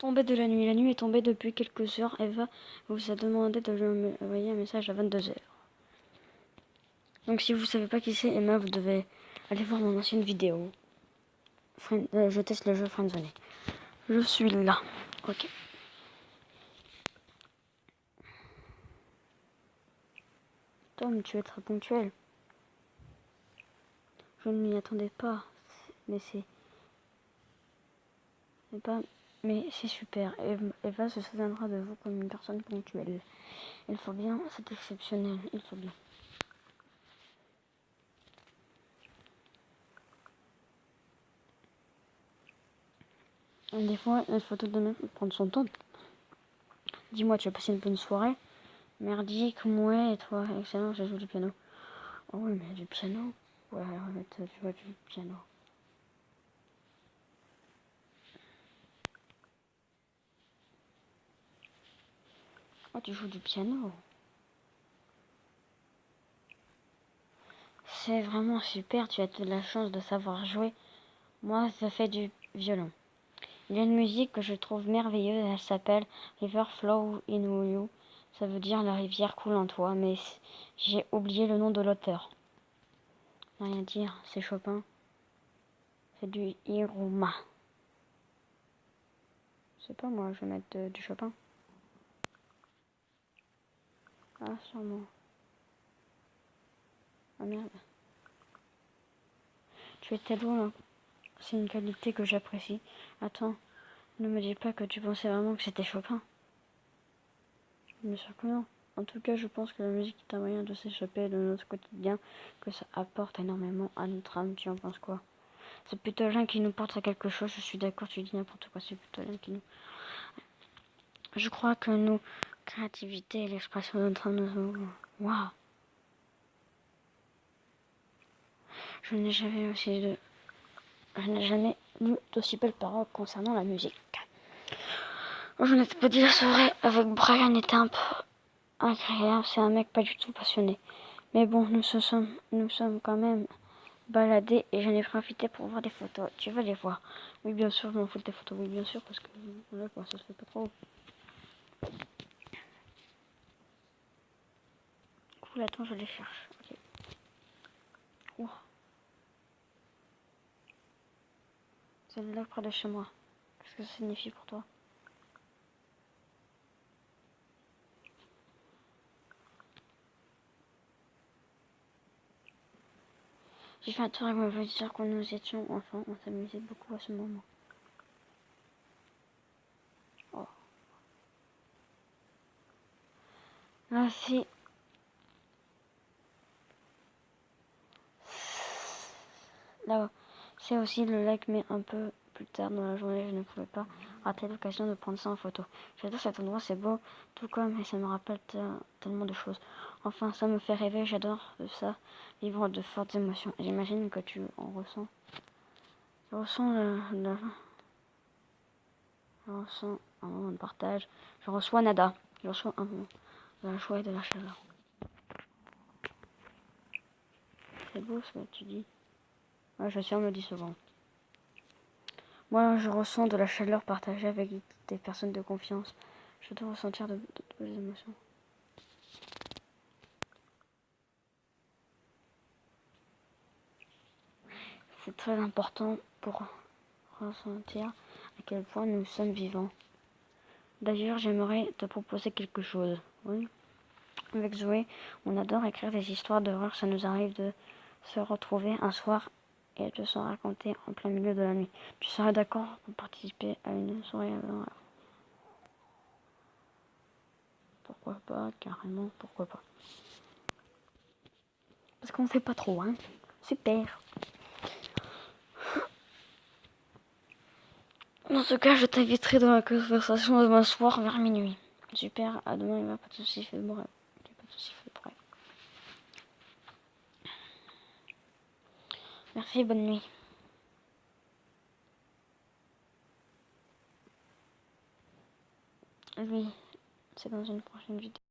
Tombée de la nuit. La nuit est tombée depuis quelques heures. Eva vous a demandé de lui envoyer un message à 22h. Donc si vous savez pas qui c'est Emma, vous devez aller voir mon ancienne vidéo. Je teste le jeu Friendzone. Je suis là. Ok. Tom, tu es très ponctuel. Je ne m'y attendais pas. Mais c'est super. Eva se souviendra de vous comme une personne ponctuelle. Il faut bien, c'est exceptionnel. Il faut bien. Des fois, il faut tout de même prendre son temps. Dis-moi, tu as passé une bonne soirée? Merdique, ouais, et toi? Excellent, je joue du piano. Oh oui, mais du piano? Ouais, tu vois du piano. Oh, tu joues du piano? C'est vraiment super, tu as de la chance de savoir jouer. Moi, je fais du violon. Il y a une musique que je trouve merveilleuse, elle s'appelle River Flow in You. Ça veut dire la rivière coule en toi, mais j'ai oublié le nom de l'auteur. Rien dire, c'est Chopin. C'est du Hiruma. Je sais pas moi, je vais mettre du Chopin. Ah, sûrement. Ah merde. Tu es tellement là. C'est une qualité que j'apprécie. Attends, ne me dis pas que tu pensais vraiment que c'était Chopin. Bien sûr que non. En tout cas, je pense que la musique est un moyen de s'échapper de notre quotidien, que ça apporte énormément à notre âme. Tu en penses quoi? C'est plutôt l'un qui nous porte à quelque chose. Je suis d'accord, tu dis n'importe quoi. C'est plutôt l'un qui nous... Je crois que nos créativité et l'expression de notre âme nous... Waouh! Je n'ai jamais lu d'aussi belles paroles concernant la musique. Je n'ai pas dit la soirée avec Brian était un peu agréable. C'est un mec pas du tout passionné. Mais bon, nous sommes quand même baladés et j'en ai profité pour voir des photos. Tu vas les voir? Oui, bien sûr, je m'en fous de tes photos. Oui, bien sûr, parce que voilà quoi, ça se fait pas trop. Cool, attends, je les cherche. Ok. Wow. C'est là près de chez moi. Qu'est-ce que ça signifie pour toi? J'ai fait un tour avec ma voiture quand nous étions enfants. On s'amusait beaucoup à ce moment. Oh. Là, là, c'est aussi le lac, mais un peu plus tard dans la journée, je ne pouvais pas rater l'occasion de prendre ça en photo. J'adore cet endroit, c'est beau, tout comme, et ça me rappelle tellement de choses. Enfin, ça me fait rêver, j'adore ça, vivre de fortes émotions. J'imagine que tu en ressens. Je ressens je ressens un moment de partage. Je reçois nada. Je reçois un moment de la joie et de la chaleur. C'est beau ce que tu dis. Ouais, je suis me dit souvent. Moi, je ressens de la chaleur partagée avec des personnes de confiance. Je dois ressentir de belles émotions. C'est très important pour ressentir à quel point nous sommes vivants. D'ailleurs, j'aimerais te proposer quelque chose. Oui. Avec Zoé, on adore écrire des histoires d'horreur. Ça nous arrive de se retrouver un soir et de s'en raconter en plein milieu de la nuit. Tu serais d'accord pour participer à une soirée d'horreur? Pourquoi pas, carrément, pourquoi pas. Parce qu'on fait pas trop, hein. Super. Dans ce cas, je t'inviterai dans la conversation demain soir vers minuit. Super, à demain, il va pas de soucis, fais bref. Pas de soucis, fais bref. Merci, bonne nuit. Oui, c'est dans une prochaine vidéo.